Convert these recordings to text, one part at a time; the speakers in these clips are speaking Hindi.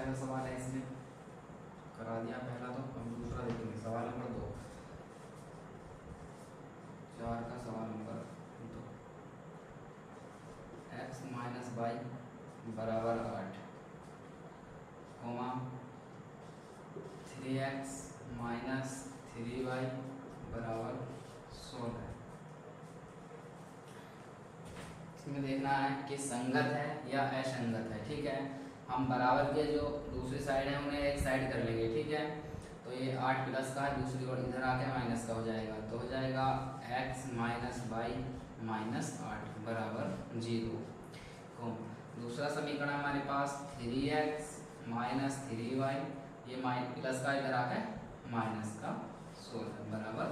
सा सवाल है इसमें, करा दिया पहला, तो हम दूसरा देखेंगे। सवाल नंबर 2, 4 का सवाल नंबर 2, x माइनस वाई बराबर 8, कोमा 3x माइनस 3y बराबर 16। इसमें देखना है कि संगत है या असंगत है। ठीक है, हम बराबर के जो दूसरी साइड है उन्हें एक साइड कर लेंगे। ठीक है, तो ये 8 प्लस का है, दूसरी ओर इधर आके माइनस का हो जाएगा, तो हो जाएगा x माइनस वाई माइनस 8 बराबर 0। तो दूसरा समीकरण हमारे पास 3x माइनस 3y, ये प्लस का इधर आके माइनस का 16 बराबर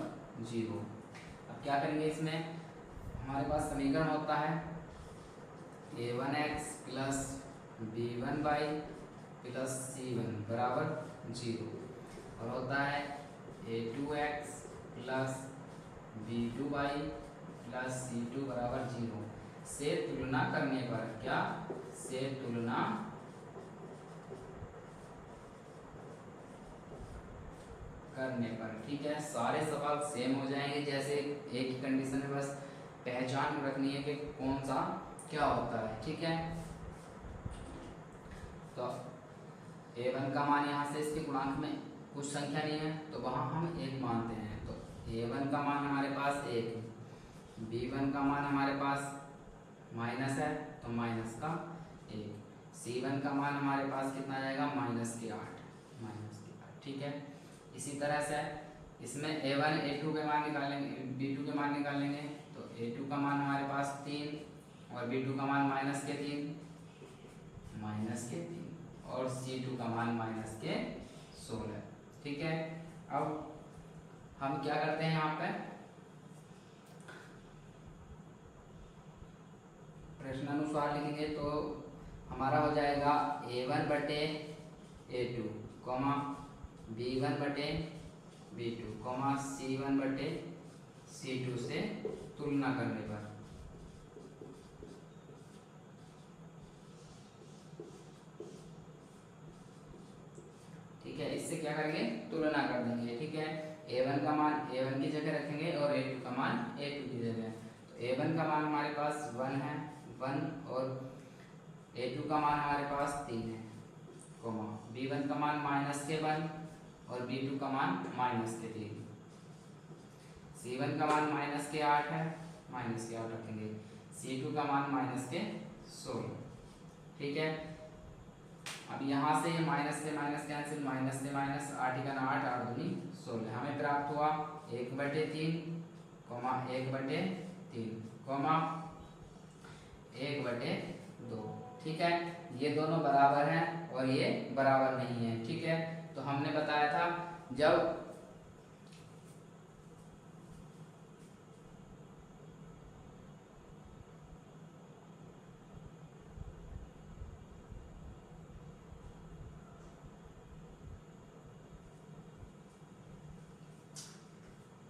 0। अब क्या करेंगे, इसमें हमारे पास समीकरण होता है a1x plus b1y plus c1 बराबर 0, और होता है a2x plus b2y plus c2 बराबर 0 से तुलना करने पर, क्या से तुलना करने पर। ठीक है, सारे सवाल सेम हो जाएंगे, जैसे एक ही कंडीशन में, बस पहचान रखनी है कि कौन सा क्या होता है। ठीक है, तो a1 का मान यहाँ से इसके गुणांक में कुछ संख्या नहीं है तो वहाँ हम 1 मानते हैं, तो a1 का मान हमारे पास 1, b1 का मान हमारे पास माइनस है तो माइनस का 1, c1 का मान हमारे पास कितना आ जाएगा, माइनस के 8। ठीक है, इसी तरह से इसमें a1 a2 के मान निकालेंगे, b2 के मान निकालेंगे, तो a2 का मान हमारे पास 3 और b2 का मान माइनस के 3 और c2 का मान माइनस के 16। ठीक है, अब हम क्या करते हैं, यहाँ पे प्रश्नानुसार लिखेंगे, तो हमारा हो जाएगा a1 बटे a2 कॉमा b1 बटे b2 कॉमा c1 बटे c2 से तुलना करने पर। ठीक है, इससे क्या करेंगे, तुलना कर देंगे। ठीक है, a1 का मान a1 की जगह रखेंगे और a2 का मान a2 की जगह। तो a1 का मान हमारे पास 1 है, 1, और a2 का मान हमारे पास 3 है, कोमा b1 का मान माइनस के 1 और b2 का मान माइनस के 3, c1 का मान माइनस के 8 है, माइनस के 8 रखेंगे, c2 का मान माइनस के 16। ठीक है, अब यहाँ से माइनस से माइनस कैंसिल, माइनस से माइनस, 8 का 8, 8 दूनी 16, हमें प्राप्त हुआ 1/3 कोमा 1/3 कोमा 1/2। ठीक है, ये दोनों बराबर हैं और ये बराबर नहीं है। ठीक है, तो हमने बताया था जब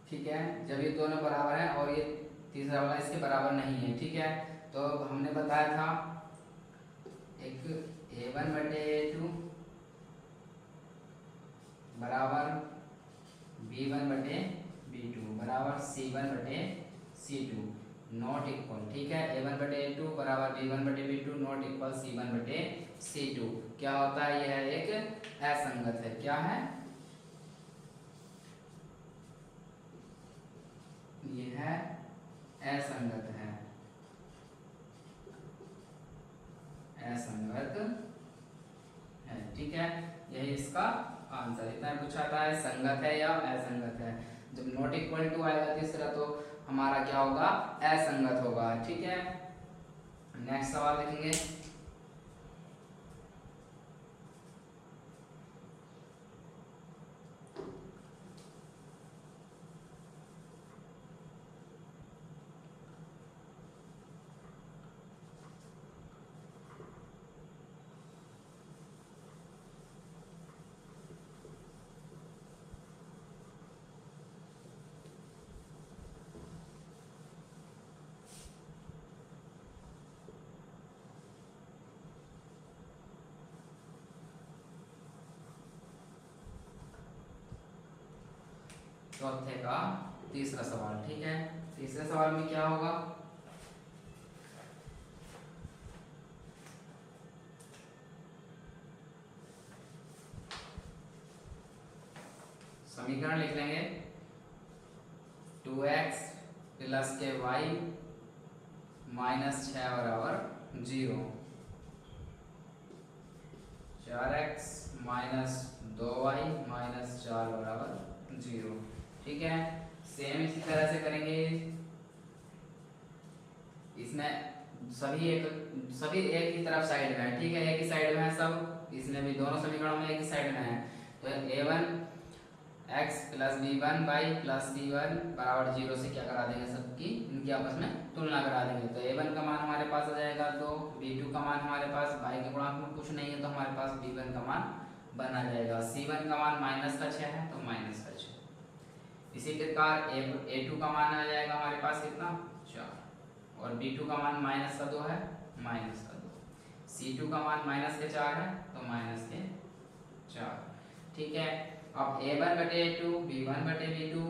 ठीक है, जब ये दोनों बराबर हैं और ये तीसरा वाला इसके बराबर नहीं है। ठीक है, तो हमने बताया था एक a1/a2 बराबर b1/b2 बराबर c1/c2 नॉट इक्वल। ठीक है, a1/a2 बराबर b1/b2 नॉट इक्वल c1/c2। क्या होता है, यह एक असंगत है। क्या है, यह असंगत है, असंगत है। ठीक है, यही इसका आंसर। इतना पूछा है संगत है या असंगत है। जब नॉट इक्वल टू आएगा तीसरा तो हमारा क्या होगा, असंगत होगा। ठीक है, नेक्स्ट सवाल देखेंगे। चौथे का तीसरा सवाल। ठीक है, तीसरे सवाल में क्या होगा, समीकरण लिख लेंगे 2x प्लस के वाई माइनस 6 बराबर 0, 4x माइनस 2y माइनस 4 बराबर 0। ठीक है, सेम इसी तरह से करेंगे। इसमें सभी एक ही तरफ साइड में है। ठीक है, एक ही साइड में है सब, इसमें भी दोनों समीकरणों में एक ही साइड में है। तो a1 x plus b one y plus c one बराबर 0 से क्या करा देंगे, सबकी इनकी आपस में तुलना करा देंगे। तो a1 का मान हमारे पास आ जाएगा 2, b2 का मान हमारे पास y के गुणांक में कुछ नहीं है तो हमारे पास b1 का मान बना जाएगा। c1 का मान माइनस का 6 है तो माइनस का 6। इसी प्रकार a2 का मान आ जाएगा हमारे पास कितना, 4, और b2 का मान माइनस का 2 है, माइनस का 2। c2 का मान माइनस के 4 है तो माइनस के 4। ठीक है, अब a1 बटे a2, b1 बटे b2,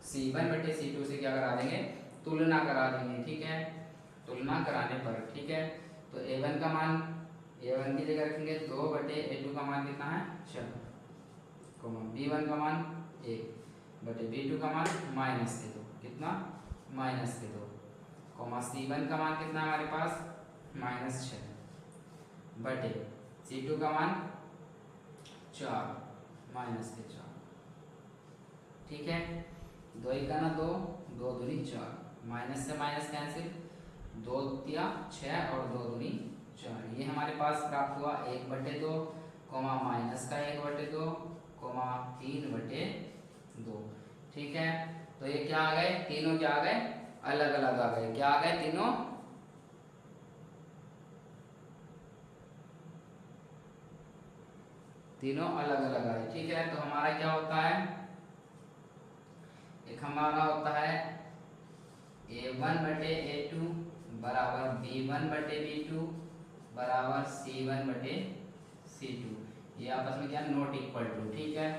c1 बटे c2 से क्या करा देंगे, तुलना करा देंगे। ठीक है, तुलना कराने पर, ठीक है, तो a1 का मान a1 की जगह रखेंगे 2 बटे a2 का मान कितना है 6, b1 का मान 1 बटे b2 का मान माइनस के 2, कितना माइनस के 2, c1 का मान कितना है हमारे पास माइनस 6 बटे c2 का मान 4 माइनस के 4। ठीक है, 2 1 ना 2, 2 दूनी 4, माइनस से माइनस कैंसिल, 2 तिया 6 और 2 दूनी 4। ये हमारे पास प्राप्त हुआ 1 बटे 2, माइनस का 1 बटे 2, 3 बटे 2। ठीक है, तो ये क्या आ गए, तीनों क्या आ गए, अलग अलग आ गए। क्या आ गए, तीनों अलग अलग आए। ठीक है, तो हमारा क्या होता है, एक हमारा होता है a1 बटे a2 बराबर b1 बटे b2 बराबर c1 बटे c2। ये आपस में क्या, नॉट इक्वल टू। ठीक है,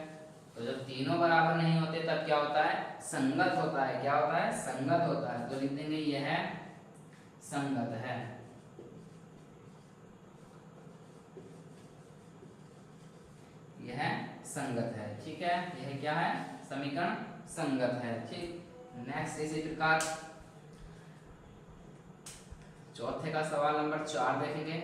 तो जब तीनों बराबर नहीं होते तब क्या होता है, संगत होता है। क्या होता है, संगत होता है। तो लिख देंगे यह संगत है। यह संगत है। ठीक है, यह क्या है, समीकरण संगत है। ठीक, नेक्स्ट इसी प्रकार चौथे का सवाल नंबर 4 देखेंगे।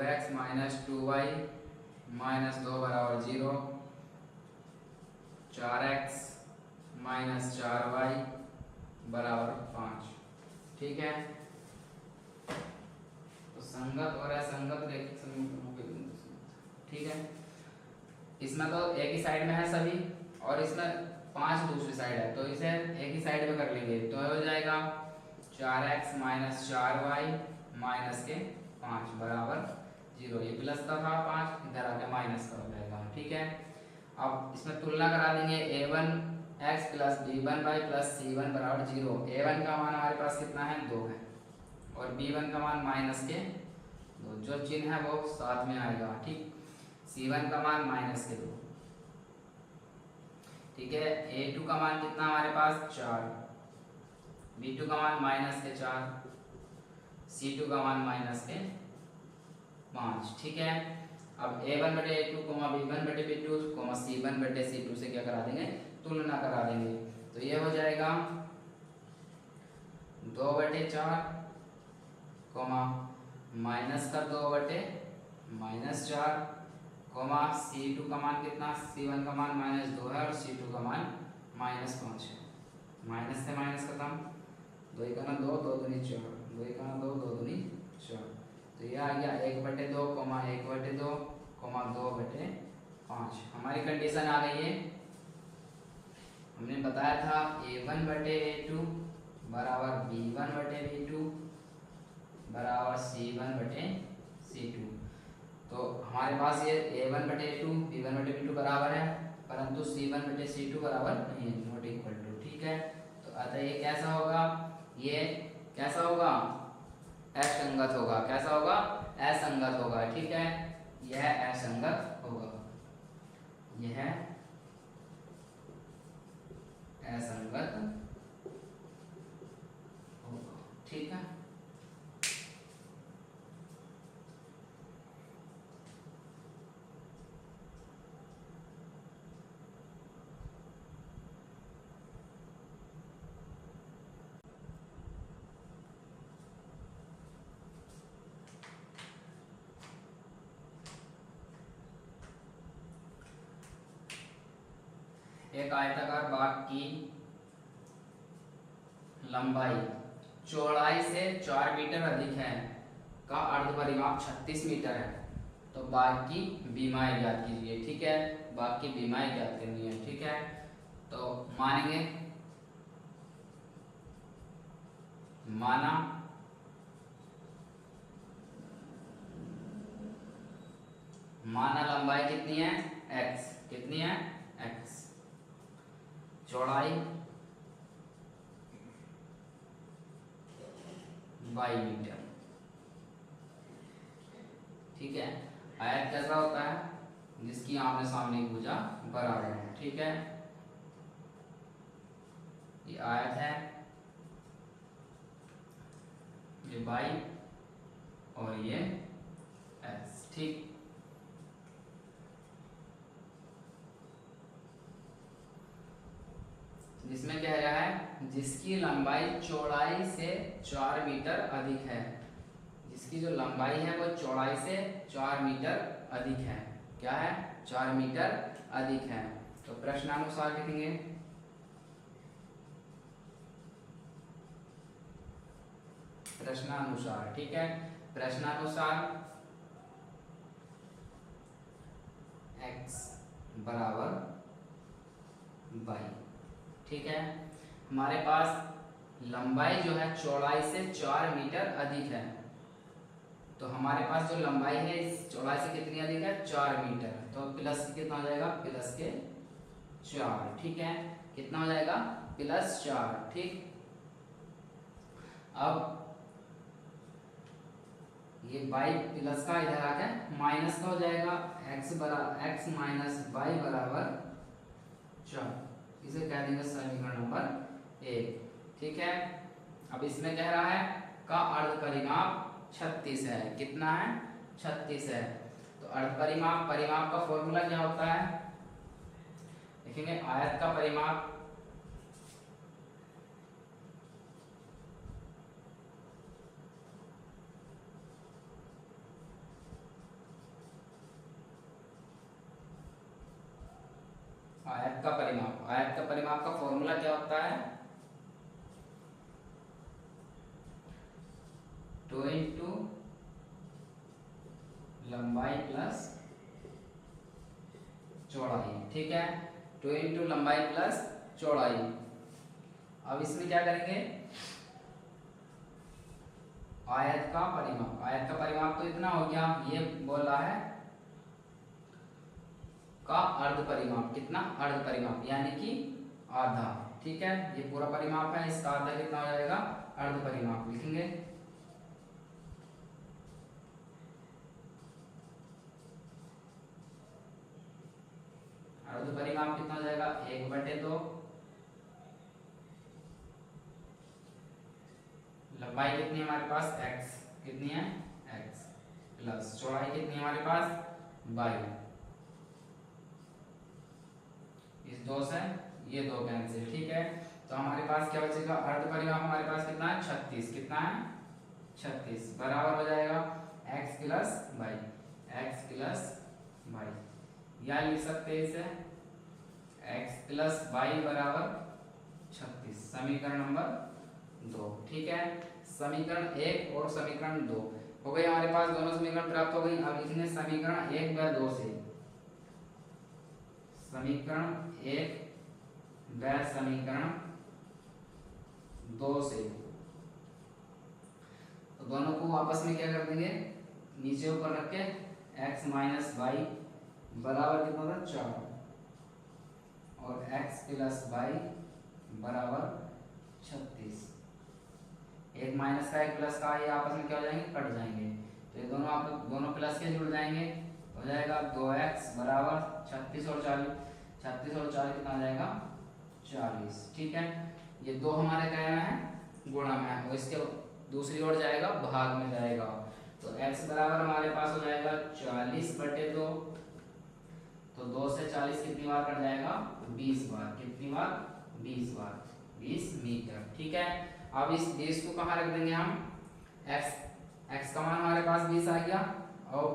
x माइनस 2y माइनस 2 बराबर 0, 4x माइनस 4y बराबर 5। ठीक है, तो संगत और असंगत रैखिक समीकरणों के बिंदु। ठीक है, इसमें तो एक ही साइड में है सभी और इसमें 5 दूसरी साइड है, तो इसे एक ही साइड में कर लेंगे तो हो जाएगा 4x माइनस 4y माइनस के 5 बराबर 0। ये प्लस का था 5, इधर आके माइनस का हो जाएगा। ठीक है, अब इसमें तुलना करा देंगे a1 x plus b1 by plus c1 बराबर 0। a1 का मान हमारे पास कितना है, 2 है, और b1 का मान माइनस के 2, जो चिन्ह है वो साथ में आएगा। ठीक, c1 का मान माइनस के 2। ठीक है, a2 का मान कितना हमारे पास 4, b2 का मान माइनस के 4, c2 का मान माइनस के 5। ठीक है, अब a1 बटे a2, b1 बटे b2, c1 बटे c2 से क्या करा देंगे, तुलना करा देंगे। तो ये हो जाएगा 2 बटे 4, माइनस का 2 बटे माइनस 4, c2 का मान कितना, c1 का मान माइनस 2 है और c2 का मान माइनस 5 है। माइनस से माइनस खत्म, 2 1 2, 2 दूनी 4, 2 का 2, 2 दूनी 4। तो ये आ गया 1/2, 1/2, 2/5। हमारी कंडीशन आ गई है। हमने बताया था A1/A2 बराबर B1/B2 बराबर C1/C2। तो हमारे पास ये A1/A2 B1/B2 बराबर है, परंतु C1/C2 बराबर नहीं है, नॉट इक्वल टू। ठीक है, तो अतः ये कैसा होगा, ये कैसा होगा, असंगत होगा। कैसा होगा, असंगत होगा। ठीक है, यह असंगत होगा, यह असंगत होगा। ठीक है, एक आयताकार बाग की लंबाई चौड़ाई से 4 मीटर अधिक है का अर्ध परिमाप 36 मीटर है। तो बाग की बीमाई ज्ञात कीजिए। ठीक है, बाग की बीमाई ज्ञात करनी है। ठीक है, तो मानेंगे, माना लंबाई कितनी है, x, कितनी है, x, चौड़ाई y मीटर। ठीक है, आयत कैसा होता है, जिसकी आमने सामने की भुजा बराबर है। ठीक है, ये आयत है, ये y और ये x। ठीक, जिसमें कह रहा है जिसकी लंबाई चौड़ाई से 4 मीटर अधिक है, जिसकी जो लंबाई है वो चौड़ाई से 4 मीटर अधिक है। क्या है, 4 मीटर अधिक है। तो प्रश्नानुसार लिखेंगे, प्रश्नानुसार। ठीक है, प्रश्नानुसार x बराबर y। ठीक है, हमारे पास लंबाई जो है चौड़ाई से 4 मीटर अधिक है। तो हमारे पास जो लंबाई है इस चौड़ाई से कितनी अधिक है, 4 मीटर। तो प्लस कितना हो जाएगा, प्लस के 4। ठीक है, कितना हो जाएगा, +4। ठीक, अब ये y प्लस का इधर आके माइनस का हो जाएगा, x माइनस y बराबर 4। इसे कह देंगे समीकरण नंबर 1। ठीक है, अब इसमें कह रहा है का अर्ध परिमाप 36 है। कितना है, 36 है। तो अर्ध परिमाप, परिमाप का फॉर्मूला क्या होता है, देखेंगे, आयत का परिमाप आयत का परिमाप, आयत का परिमाप का फॉर्मूला क्या होता है, 2 इंटू लंबाई प्लस चौड़ाई। ठीक है, 2 इंटू लंबाई प्लस चौड़ाई। अब इसमें क्या करेंगे, आयत का परिमाप, आयत का परिमाप तो इतना हो गया, ये बोल रहा है का अर्ध परिमाप। कितना, अर्ध परिमाप यानी कि आधा। ठीक है, ये पूरा परिमाप है, इसका आधा कितना हो जाएगा, अर्ध परिमाप। लिखेंगे, अर्ध परिमाप कितना हो जाएगा, 1/2। लंबाई कितनी है हमारे पास, x, कितनी है, x, प्लस चौड़ाई कितनी है हमारे पास, y। इस 2 से ये 2 कैंसिल। ठीक है, तो हमारे पास क्या बचेगा, अर्ध परिमाप हमारे पास कितना है, 36। कितना है, 36 बराबर हो जाएगा x plus y, x plus y। या लिख सकते हैं इसे x प्लस y बराबर 36, समीकरण नंबर 2। ठीक है, समीकरण 1 और समीकरण 2 हो गए हमारे पास, दोनों समीकरण प्राप्त हो गई। अब लिखेंगे समीकरण 1 व 2 से, समीकरण 1 व समीकरण 2 से, तो दोनों को आपस में क्या कर देंगे, नीचे ऊपर रख के x माइनस वाई बराबर कितना था 4 और x प्लस वाई बराबर 36। एक माइनस का एक प्लस का ये आपस में क्या हो जाएंगे, कट जाएंगे। तो ये दोनों आप दोनों प्लस के जुड़ जाएंगे, हो जाएगा 2x बराबर 36 और 40, 36 और 40 कितना आ जाएगा 40। ठीक है, ये दो हमारे क्या है गुणा में है, और इसके दूसरी ओर जाएगा भाग में जाएगा। तो x बराबर हमारे पास हो जाएगा 40/2, तो 2 से 40 कितनी बार कट जाएगा 20 बार, कितनी बार 20 बार, 20 मीटर। ठीक है, अब इस 20 को कहाँ रख देंगे हम, x का मान हमारे पास 20 आ गया और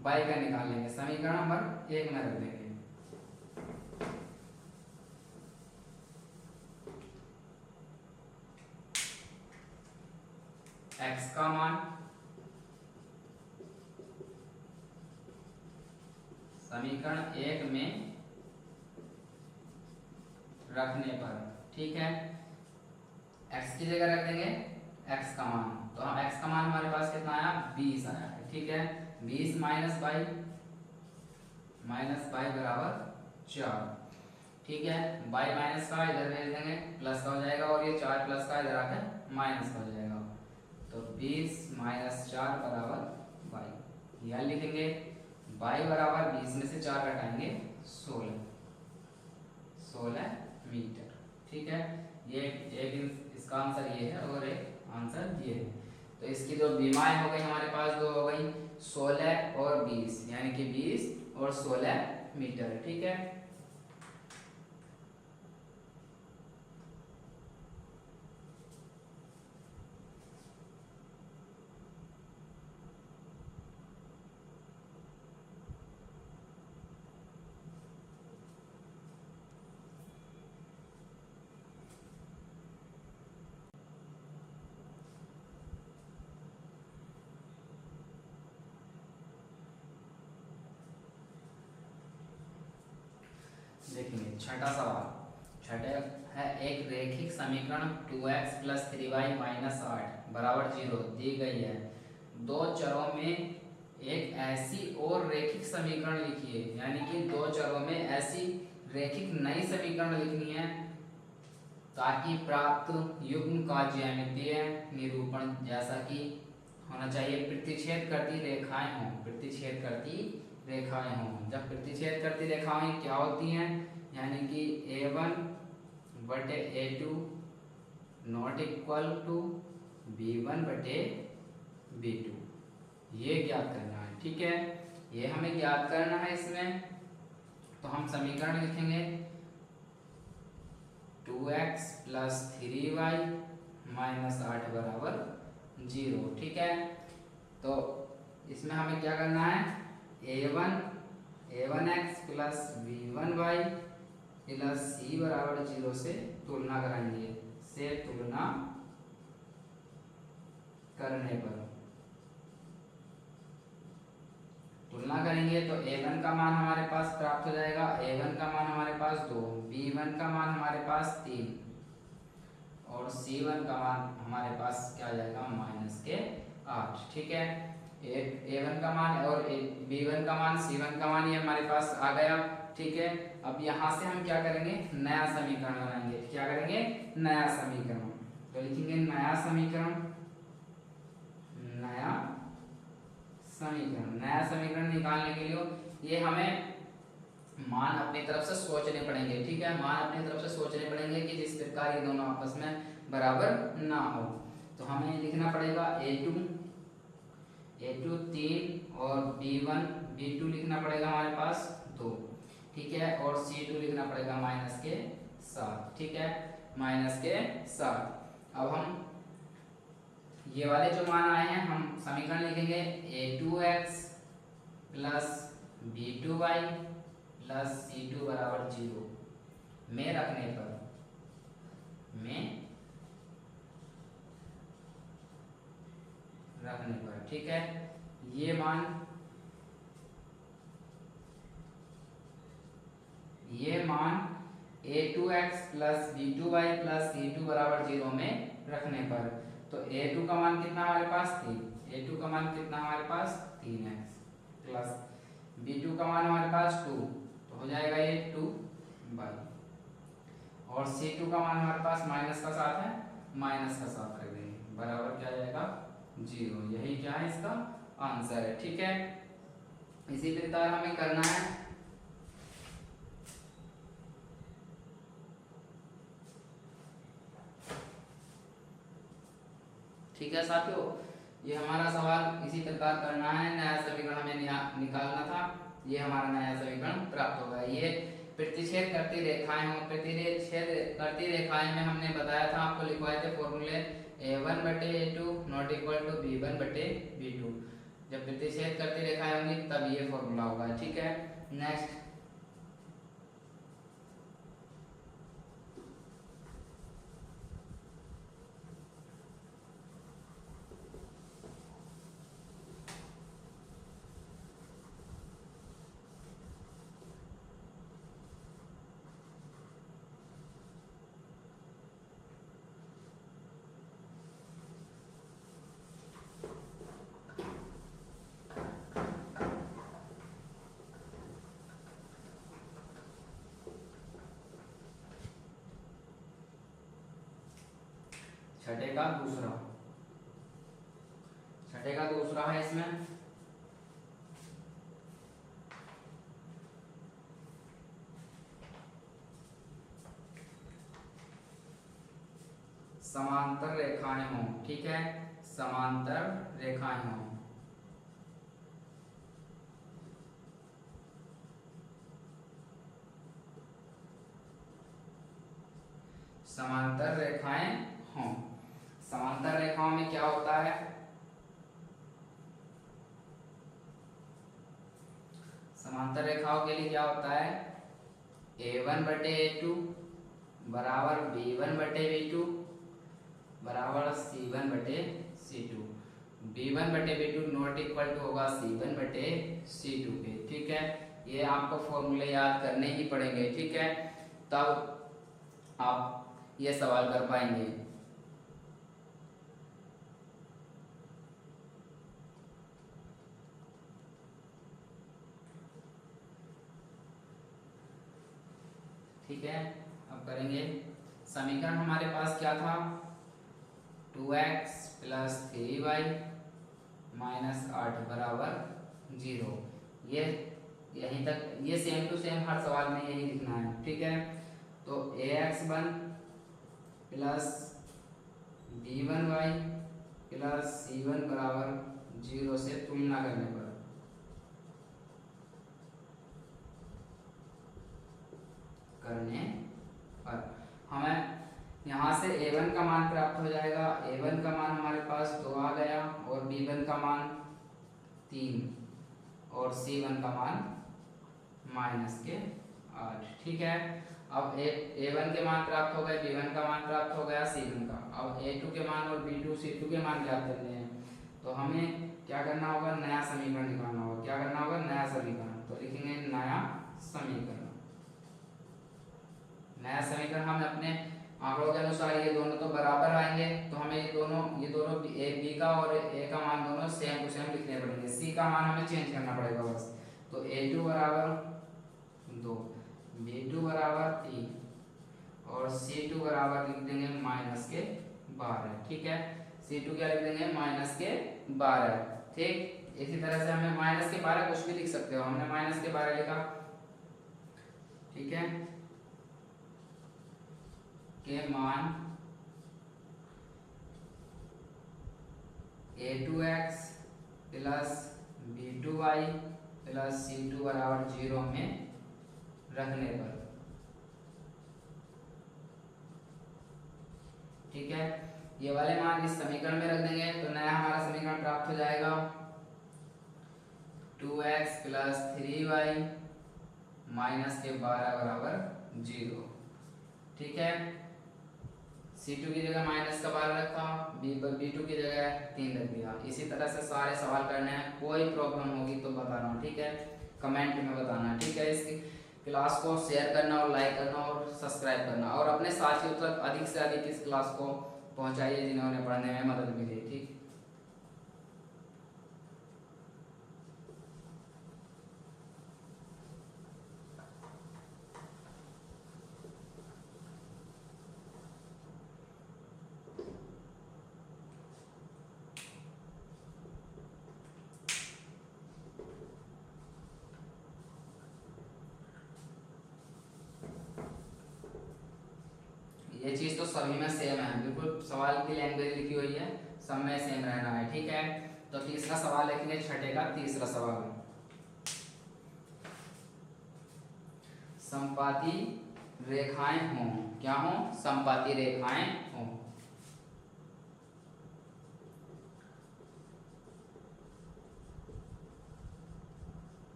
y का निकाल लेंगे, समीकरण नंबर 1 में रख देंगे। x का मान समीकरण 1 में रखने पर, ठीक है, x की जगह रख देंगे x का मान, तो हम x का मान हमारे पास कितना आया 20 आया है। ठीक है, 20 माइनस बाई बराबर 4। ठीक है, बाई माइनस का इधर भेज देंगे प्लस का हो जाएगा, और ये 4 प्लस का इधर आकर माइनस का हो जाएगा, तो 20 माइनस 4 बराबर बाई। यह लिखेंगे बाई बराबर 20 में से 4 घटाएंगे 16 मीटर। ठीक है, ये एक इसका आंसर ये है और एक आंसर ये है। तो इसकी जो बीमाएं हो गई हमारे पास, दो हो गई 16 और 20, यानी कि 20 और 16 मीटर। ठीक है, देखेंगे छठा सवाल। छठे है, एक रैखिक समीकरण 2x प्लस 3y माइनस 8 बराबर 0 दी गई है। दो चरों में एक ऐसी और रैखिक समीकरण लिखिए, यानी कि दो चरों में ऐसी रैखिक नई समीकरण लिखनी है ताकि प्राप्त युग्म का ज्यामितीय निरूपण जैसा कि होना चाहिए प्रतिच्छेद करती रेखाएं हों, प्रतिच्छेद करती रेखाएं हों। जब प्रतिच्छेद करती रेखाएं क्या होती हैं, यानी कि a1 बटे a2 not equal to b1 बटे b2, ये ज्ञात करना है। ठीक है, ये हमें ज्ञात करना है। इसमें तो हम समीकरण लिखेंगे 2x प्लस 3y माइनस 8 बराबर 0। ठीक है, तो इसमें हमें क्या करना है, a1x plus b1y plus c बराबर 0 से तुलना कराएंगे, से तुलना करने पर तुलना करेंगे तो a1 का मान हमारे पास प्राप्त हो जाएगा, a1 का मान हमारे पास 2, b1 का मान हमारे पास 3 और c1 का मान हमारे पास क्या आ जाएगा -8। ठीक है, a1 का मान और b1 का मान c1 का मान ये हमारे पास आ गया। ठीक है, अब यहाँ से हम क्या करेंगे, नया समीकरण बनाएंगे। क्या करेंगे, नया समीकरण। तो लिखेंगे नया समीकरण, नया समीकरण। नया समीकरण निकालने के लिए ये हमें मान अपनी तरफ से सोचने पड़ेंगे। ठीक है, मान अपनी तरफ से सोचने पड़ेंगे कि जिस प्रकार ये दोनों आपस में बराबर ना हो। तो हमें लिखना पड़ेगा a2 3 और b2 लिखना पड़ेगा हमारे पास 2। ठीक है, और c2 लिखना पड़ेगा -7। ठीक है, -7। अब हम ये वाले जो मान आए हैं, हम समीकरण लिखेंगे a2x plus b2y plus c2 बराबर 0 में रखने पर, में रखने पर, ठीक है। ये मान a2x plus b2y plus c2 बराबर 0 में रखने पर, तो a2 का मान कितना हमारे पास 3, a2 का मान कितना हमारे पास 3x प्लस b2 का मान हमारे पास 2, तो हो जाएगा ये 2y, और c2 का मान हमारे पास माइनस का साथ है, माइनस का साथ रख देंगे, बराबर क्या जाएगा 0। यही क्या है इसका आंसर है, ठीक है। इसी प्रकार हमें करना है ठीक है साथियों, ये हमारा सवाल इसी प्रकार करना है, नया समीकरण हमें निकालना था, ये हमारा नया समीकरण प्राप्त होगा। ये प्रतिच्छेद करती रेखाएं हो, प्रतिच्छेद करती रेखाएं में हमने बताया था, आपको लिखवाए थे फॉर्मूले a1 बटे a2 not equal to b1 बटे b2। जब प्रतिच्छेद करती रेखाएं होंगी तब ये फॉर्मूला होगा, ठीक है। नेक्स्ट छठे का दूसरा है इसमें समांतर रेखाएं हों, ठीक है, समांतर रेखाएं हों, समांतर रेखाएं हों। समांतर रेखाओं में क्या होता है, समांतर रेखाओं के लिए क्या होता है, a1 बटे a2 बराबर b1 बटे b2 बराबर c1 बटे c2, b1 बटे b2 नॉट इक्वल टू होगा c1 बटे c2 के, ठीक है। ये आपको फॉर्मूले याद करने ही पड़ेंगे, ठीक है, तब आप ये सवाल कर पाएंगे। ठीक है, अब करेंगे समीकरण हमारे पास क्या था, 2x प्लस 3y माइनस 8 बराबर 0। ये यहीं तक, ये सेम टू सेम हर सवाल में यही लिखना है, ठीक है। तो ax1 plus b1y plus c1 बराबर 0 से तुलना करने पर हमें यहाँ से a1 का मान प्राप्त हो जाएगा, a1 का मान हमारे पास 2 आ गया, और b1 का मान 3 और c1 का मान माइनस के 8, ठीक है। अब a1 के मान प्राप्त हो गए, b1 का मान प्राप्त हो गया, c1 का। अब a2 के मान और b2 c2 के मान ज्ञात करने हैं, तो हमें क्या करना होगा, नया समीकरण निकालना होगा। क्या करना होगा, नया समीकरण, तो लिखेंगे नया समीकरण। नया समीकरण हम अपने आंकड़ों के अनुसार ये दोनों तो बराबर आएंगे, तो हमें ये दोनों ए बी का और ए का मान दोनों सेम टू सेम लिखने पड़ेंगे। सी का मान हमें चेंज करना पड़ेगा बस, तो a2 बराबर 2, b2 बराबर 3 और c2 बराबर लिख देंगे माइनस के 12, ठीक है। c2 क्या लिख देंगे, माइनस के 12, ठीक। इसी तरह से हमें माइनस के 12 कुछ भी लिख सकते हो, हमने माइनस के 12 लिखा, ठीक है। के मान a2x plus b2y plus c2 बराबर 0 में रखने पर, ठीक है। ये वाले मान इस समीकरण में रख देंगे, तो नया हमारा समीकरण प्राप्त हो जाएगा 2x प्लस 3y माइनस के 12 बराबर 0, ठीक है। C2 की जगह माइनस का 12 रखा, B2 की जगह 3 रख दिया। इसी तरह से सारे सवाल करने हैं। कोई प्रॉब्लम होगी तो बताना, ठीक है, कमेंट में बताना, ठीक है। इसकी क्लास को शेयर करना और लाइक करना और सब्सक्राइब करना, और अपने साथियों तक अधिक से अधिक इस क्लास को पहुंचाइए जिन्होंने पढ़ने में मदद मिली, ठीक। ये चीज तो सभी में सेम है, बिल्कुल सवाल की लैंग्वेज लिखी हुई है, सब में सेम रहना है, ठीक है। तो तीसरा सवाल लिखेंगे, छठे का तीसरा सवाल। संपाती रेखाएं हों, क्या हो? संपाती रेखाएं हों।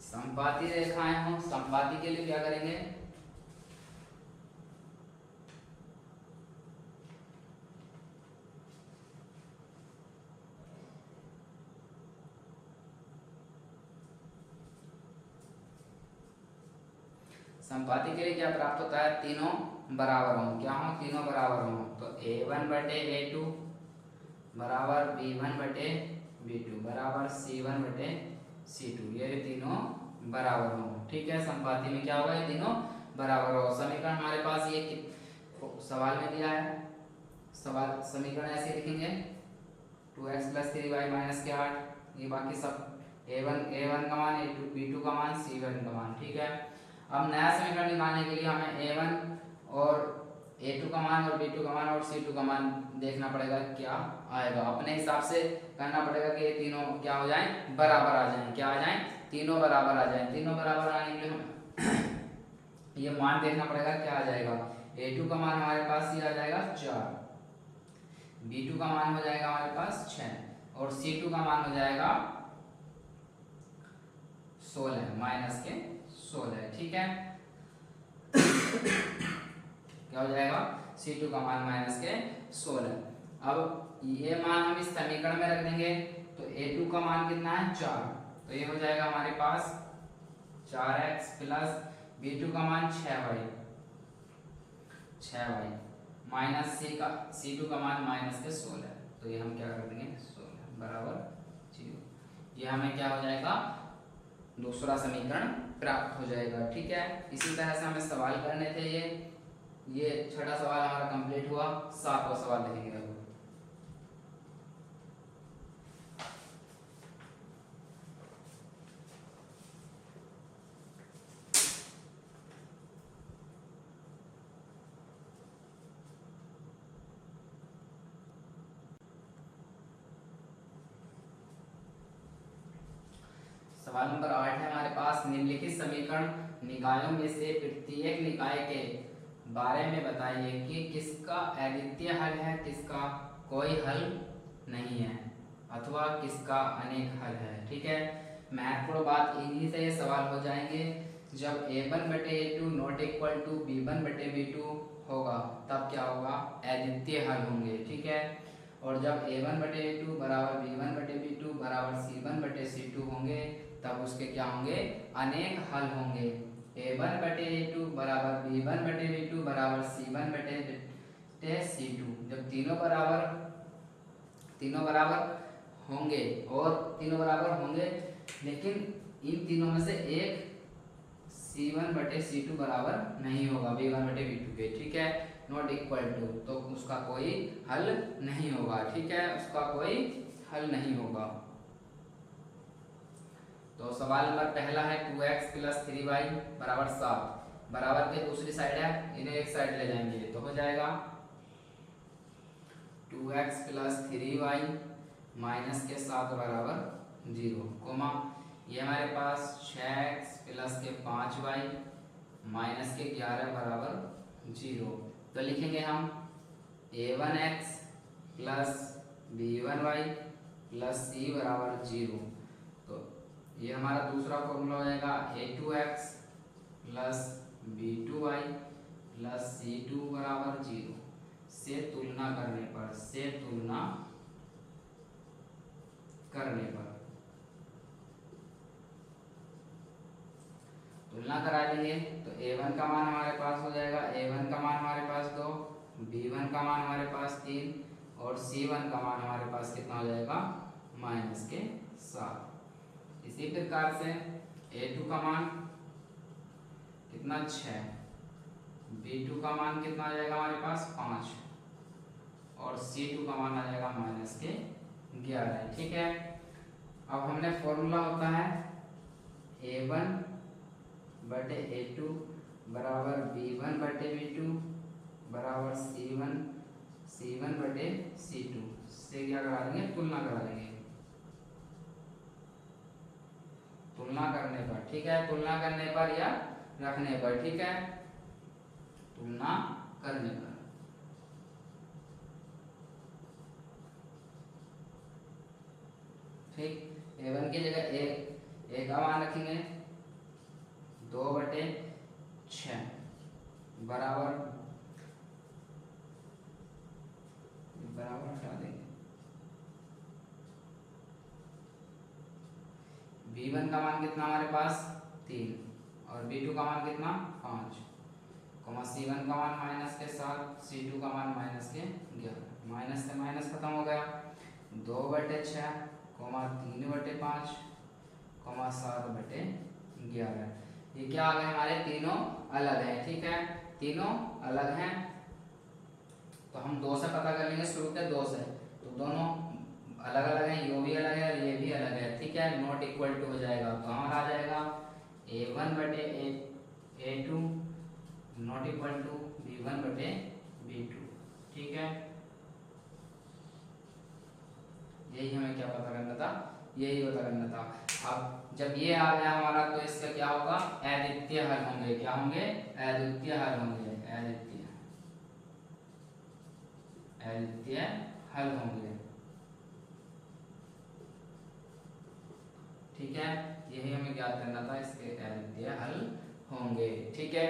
संपाती रेखाएं हों, संपाती के लिए क्या करेंगे? संपाती के लिए क्या प्राप्त होता है? तीनों बराबर हों, क्या हो? तीनों बराबर हों। तो A1 बटे A2 बराबर B1 बटे B2 बराबर C1 बटे C2, ये तीनों बराबर हों, ठीक है। संपाती में क्या होगा? ये तीनों बराबर हो। समीकरण हमारे पास ये सवाल में दिया है, सवाल समीकरण ऐसे लिखेंगे, 2x + 3y - के 8, ये बाकी सब A1 का मान, A2 B2 का मान, C1 का मान, ठीक है। अब नया समीकरण निकालने के लिए हमें A1 और A2 का मान और B2 का मान और C2 का मान देखना पड़ेगा, क्या आएगा। अपने हिसाब से करना पड़ेगा कि ये तीनों क्या हो जाएं? बराबर आ जाएं। क्या आ जाएं? तीनों बराबर आ जाएं। तीनों बराबर आने के लिए हम ये मान देखना पड़ेगा, क्या आ जाएगा। A2 का मान हमारे पास ये आ जाएगा 4, B2 का मान हो जाएगा हमारे पास 6 और C2 का मान हो जाएगा 16 - के 16, ठीक है। क्या हो जाएगा? C2 का मान -के 16। अब ये मान हम इस समीकरण में रख देंगे, तो A2 का मान कितना है? 4, तो ये हो जाएगा हमारे पास 4x प्लस B2 का मान 6y माइनस C2 का मान -के 16, तो ये हम क्या कर देंगे? 16 बराबर 0। ये हमें क्या हो जाएगा? दूसरा समीकरण प्राप्त हो जाएगा, ठीक है। इसी तरह से हमें सवाल करने थे। ये छठा सवाल हमारा कंप्लीट हुआ। सातवां सवाल लिखेंगे अब। सवाल नंबर 8 है हमारे पास, निम्नलिखित समीकरण निकायों में से प्रत्येक निकाय के बारे में बताइए कि किसका अद्वितीय हल है, किसका कोई हल नहीं है, अथवा किसका अनेक हल है, ठीक है। महत्वपूर्ण बात इन्हीं से ये सवाल हो जाएंगे, जब A1 बटे A2 not equal to B1 बटे B2 होगा, तब क्या होगा? अद्वितीय हल होंगे, ठीक है। और जब A1 बटे A2 बराबर B1 बटे B2 बराबर C1 बटे C2 होंगे, तब उसके क्या होंगे? अनेक हल होंगे। A1 बटे A2 बराबर B1 बटे B2 बराबर C1 बटे C2, जब तीनों बराबर होंगे, और तीनों बराबर होंगे, लेकिन इन तीनों में से एक C1 बटे C2 बराबर नहीं होगा B1 बटे B2 के, ठीक है, नॉट इक्वल टू, तो उसका कोई हल नहीं होगा, ठीक है, उसका कोई हल नहीं होगा। तो सवाल नंबर पहला है 2x प्लस 3y बराबर 7, बराबर के दूसरी साइड है, इन्हें एक साइड ले जाएंगे, तो हो जाएगा 2x प्लस 3y माइनस के 7 बराबर 0, कोमा ये हमारे पास 6x प्लस के 5y माइनस के 11 बराबर 0। तो लिखेंगे हम A1x plus B1y plus C बराबर 0। तो ये हमारा दूसरा फॉर्मूला हो जाएगा A2x plus b2y plus c2 बराबर 0 से तुलना करने पर तुलना करा लेंगे तो a1 का मान हमारे पास हो जाएगा, a1 का मान हमारे पास 2, b1 का मान हमारे पास 3 और c1 का मान हमारे पास कितना हो जाएगा -7। इसी प्रकार से a2 का मान कितना 6, b2 का मान कितना आ जाएगा हमारे पास 5 और c2 का मान आ जाएगा -11। ठीक है, अब हमने फॉर्मूला होता है a1 बटे a2 बराबर b1 बटे b2 बराबर c1 बटे c2 से क्या करा देंगे, तुलना करा देंगे तुलना करने पर। ठीक है, तुलना करने पर या रखने पर। ठीक है, तुलना करने पर। ठीक, a1 की जगह a का मान रखेंगे 2/6 बराबर हटा देंगे, b1 का मान कितना हमारे पास 3 और b2 का मान कितना 5, c1 का मान -7, c2 का मान -11। माइनस से माइनस खत्म हो गया, 2/6 3/5 7/11। ये क्या आ गए हमारे, तीनों अलग हैं। ठीक है, तीनों अलग हैं तो हम 2 से पता कर लेंगे, शुरू के 2 से, तो दोनों अलग अलग हैं, ये भी अलग है और ये भी अलग है। ठीक है, नॉट इक्वल टू हो जाएगा तो हमारा आ जाएगा a1 बटे a2 not equal to b1 बटे b2। ठीक है, यही हमें क्या पता करना था, यही पता करना था। अब जब ये आ गया हमारा तो इसका क्या होगा, अद्वितीय हल होंगे। क्या होंगे, अद्वितीय हल होंगे, अद्वितीय हल होंगे। ठीक है, यही हमें ज्ञात करना था, इसके अद्वितीय हल होंगे। ठीक है,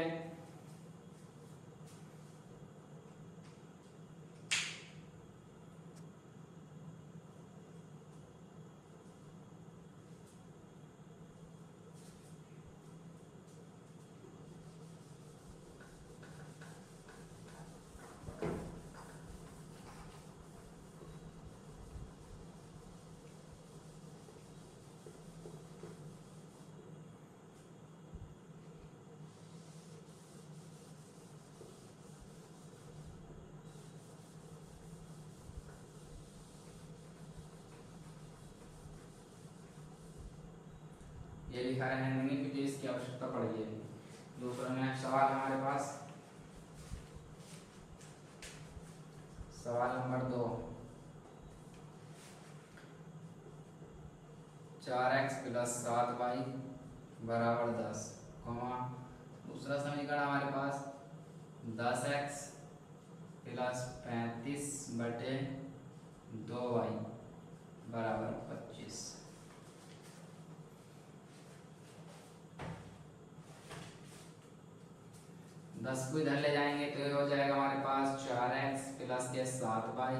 ये लिखा रहेंगे क्योंकि इसकी आवश्यकता पड़ेगी। दूसरा नेक्स्ट सवाल हमारे पास, सवाल नंबर 2, 4x प्लस 7y बराबर 10, दूसरा समीकरण हमारे पास 10x प्लस 35 बटे 2y बराबर 25। दस को इधर ले जाएंगे तो ये हो जाएगा हमारे पास 4x प्लस के 7y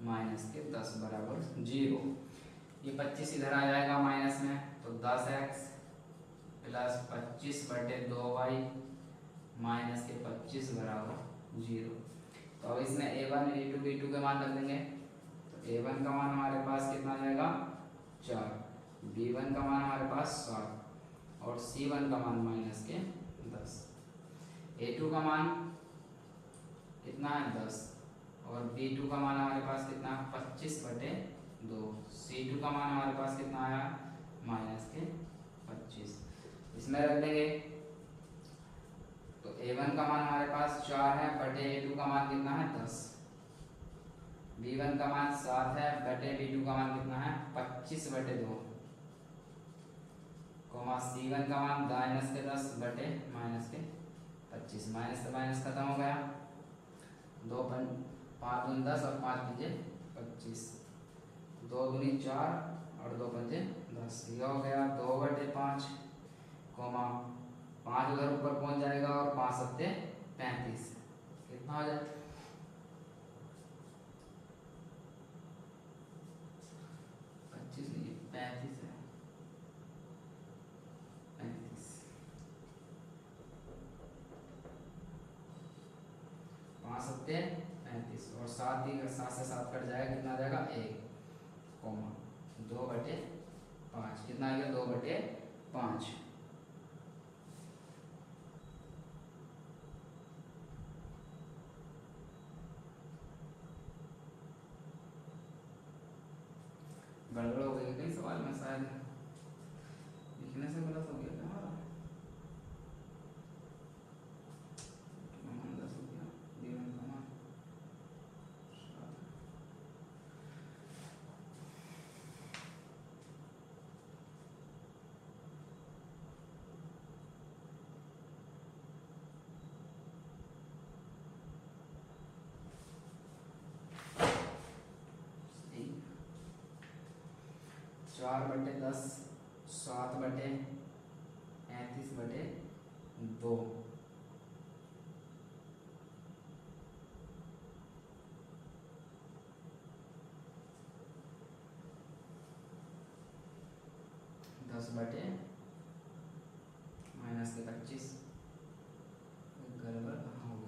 माइनस के 10 बराबर 0। ये 25 इधर आ जाएगा माइनस में, तो 10x प्लस 25 बटे 2y माइनस के 25 बराबर 0। तो अब इसमें a1 a2 b2 के मान रख देंगे, तो a1 का मान हमारे पास कितना आ जाएगा 4, b1 का मान हमारे पास 7 और c1 का मान माइनस के 10। a2 का मान कितना है 10 और b2 का मान हमारे पास कितना 25 बटे 2, c2 का मान हमारे पास कितना आया माइनस के 25। इसमें रख देंगे तो a1 का मान हमारे पास 4 है बटे a2 का मान कितना है 10, b1 का मान 7 है बटे b2 का मान कितना है 25 बटे 2, c1 का मान माइनस के 10 बटे माइनस के 25। माइनस से माइनस खत्म हो गया, 2 5 दूनी 10 और 5 पंजे 25, 2 दूनी 4 और 2 पंजे 10। यह हो गया 2/5, 5 उधर ऊपर पहुंच जाएगा और 5 सत्ते 35, कितना हो जाए 25 नहीं 35 है, 35, 5 सत्ते 35 और 7 ही 7 से 7 कट जाएगा, कितना आ जाएगा 1 कॉमा 2/5, कितना आ गया 2/5। गड़बड़ हो गई कई सवाल में, शायद लिखने से गलत हो गया क्या हमारा, 10 हो गया D1 का मान 4/10 7/35/2, -25, गड़बड़ कहाँ हो गई।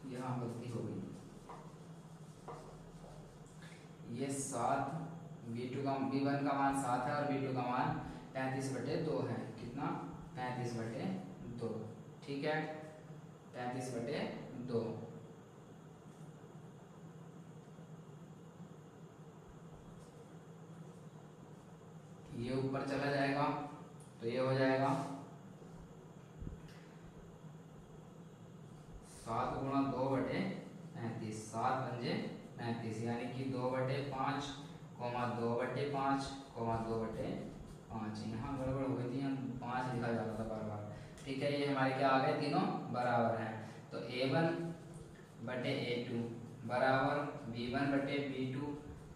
यहाँ गलती हो गई, ये 7 B1 का मान 7 है और B2 का मान 35/2 है, कितना 35/2, ठीक है 35/2। ये ऊपर चला जाएगा तो ये हो जाएगा 7 गुणा 2/35, 7 पंजे 35, यानी कि 2/5 2/5 2/5। यहाँ गड़बड़ हो गई थी, हम 5 लिखा जाता था बार बार, ठीक है। ये हमारे क्या आ गए, तीनों बराबर हैं, तो A1/A2 बराबर B1/B2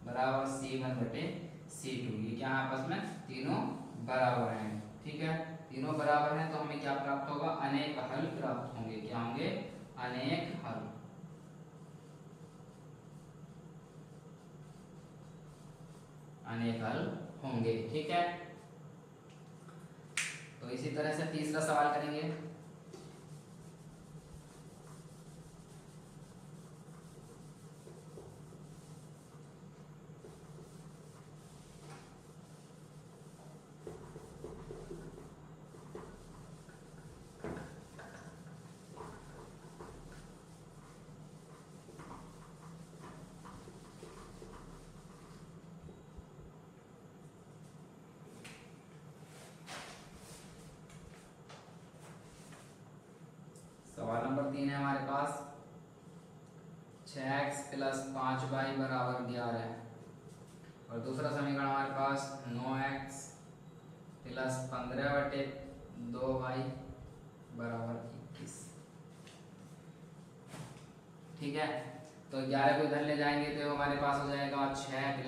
बराबर C1/C2, ये क्या है आपस में तीनों बराबर हैं, ठीक है। तीनों बराबर हैं तो हमें क्या प्राप्त होगा, अनेक हल प्राप्त होंगे, क्या होंगे, अनेक हल। अनेक हल होंगे, ठीक है। तो इसी तरह से तीसरा सवाल करेंगे। सवाल नंबर 3 है हमारे पास, 6x + 5y बराबर 11 है, और दूसरा समीकरण हमारे पास 9x + 15/2y बराबर 21, ठीक है। तो 11 को इधर ले जाएंगे तो हमारे पास हो जाएगा 6 +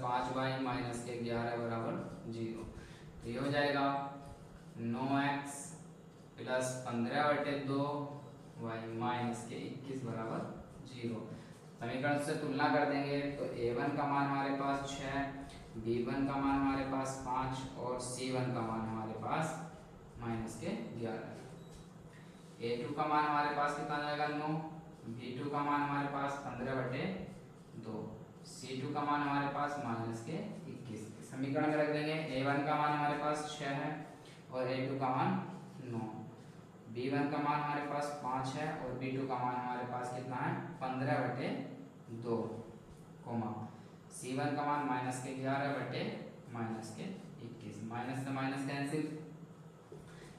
5y - के 11 बराबर 0। तो ये हो जाएगा 9x + 15/2y - के 21 बराबर 0। समीकरण से तुलना कर देंगे तो a1 का मान हमारे पास 6, b1 का मान हमारे पास 5 और c1 का मान हमारे पास -के 11। a2 का मान हमारे पास कितना जाएगा 9, b2 का मान हमारे पास 15/2, c2 का मान हमारे पास -के 21। समीकरण में रख देंगे a1 का मान हमारे पास 6 है और a2 का मान 9, b1 का मान हमारे पास 5 है और b2 का मान हमारे पास कितना है 15/2, c1 का मान -के 11/-के 21। माइनस से माइनस कैंसिल,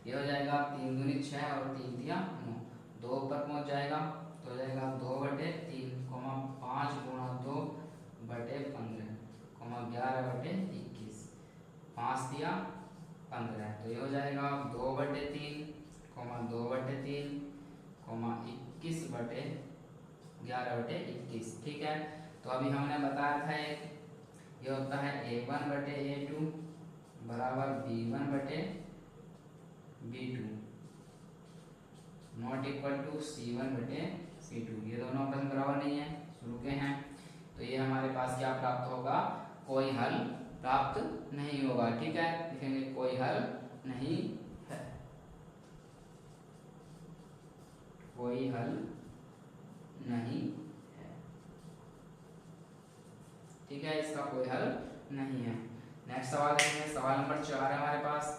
ये हो जाएगा 3 दूनी 6 और 3 दिया 9, 2 ऊपर पहुंच जाएगा तो हो जाएगा 2/3, 5 × 2/15, 11/21, 5 दिया 15, तो ये हो जाएगा 2/3, 2/3, 21/11/21। ठीक है, तो अभी हमने बताया था एक ये होता है a1/a2 बराबर b1/b2 not equal to c1/c2। ये दोनों आपस में बराबर नहीं है, शुरू के हैं, तो ये हमारे पास क्या प्राप्त होगा, कोई हल प्राप्त नहीं होगा। ठीक है, लिखेंगे कोई हल नहीं है, कोई हल नहीं है। ठीक है, इसका कोई हल नहीं है। नेक्स्ट सवाल देखेंगे, सवाल नंबर 4 है हमारे पास।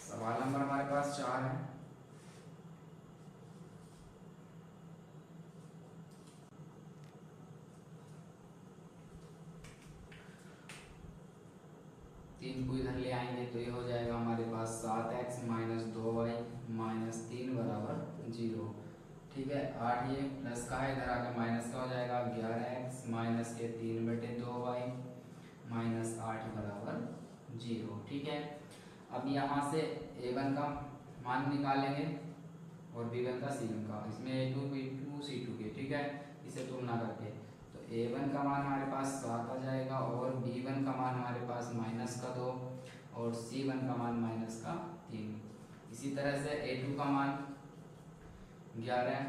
सवाल नंबर हमारे पास 4 है। तीन को इधर ले आएंगे तो ये हो जाएगा हमारे पास 7x - 2y - 3 बराबर 0। ठीक है, 8 ये प्लस का है, इधर आके माइनस का हो जाएगा 11x - के 3/2y - 8 बराबर 0। ठीक है, अब यहाँ से a1 का मान निकालेंगे और b1 का c1 का, इसमें a2 b2 c2 के। ठीक है, इसे तुलना करके तो a1 का मान हमारे पास 7 आ जाएगा और b1 का मान हमारे पास -2 और c1 का मान -3। इसी तरह से a2 का मान 11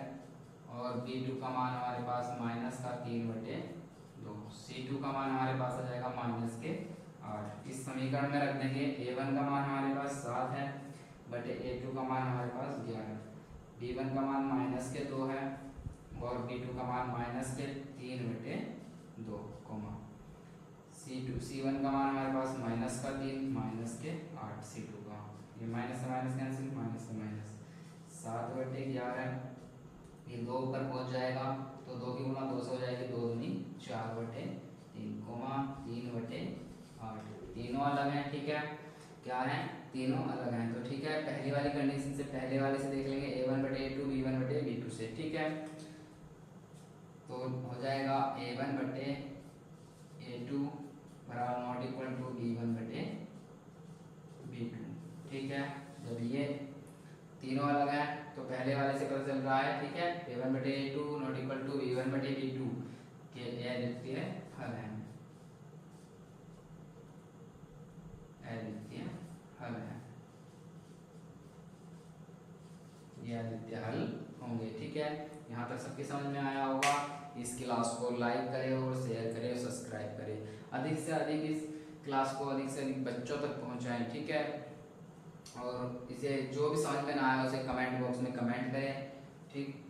और b2 का मान हमारे पास -3/2, c2 का मान हमारे पास आ जाएगा -8। इस समीकरण में रख देंगे a1 का मान हमारे पास 7 है बटे a2 का मान हमारे पास 11, b1 का मान -2 है और b2 का मान -3/2, c1 का मान हमारे पास -3 -8, c2 का ये माइनस से माइनस कैंसिल, माइनस से माइनस 7/11, ये 2 ऊपर पहुंच जाएगा तो 2 की गुना 2 से हो जाएगी, 2 दूनी 4/3, 3/8। तीनों अलग हैं। ठीक है, क्या है, तीनों अलग हैं। तो ठीक है, पहली वाली कंडीशन से पहले वाले से देख लेंगे a1/a2 b1/b2 से। ठीक है, तो हो जाएगा a1/a2 बराबर नॉट इक्वल टू b1/b2। ठीक है, जब ये तीनों अलग हैं तो पहले वाले से पता चल रहा है। ठीक है, a1/a2 not equal to b1/b2 के अद्वितीय हल है, अद्वितीय हल है, ये अद्वितीय हल होंगे। ठीक है, यहाँ तक सबके समझ में आया होगा। इस क्लास को लाइक करें और शेयर करें और सब्सक्राइब करें। अधिक से अधिक इस क्लास को अधिक से अधिक बच्चों तक पहुँचाएं। ठीक है, और इसे जो भी समझ में ना आया उसे कमेंट बॉक्स में कमेंट करें। ठीक।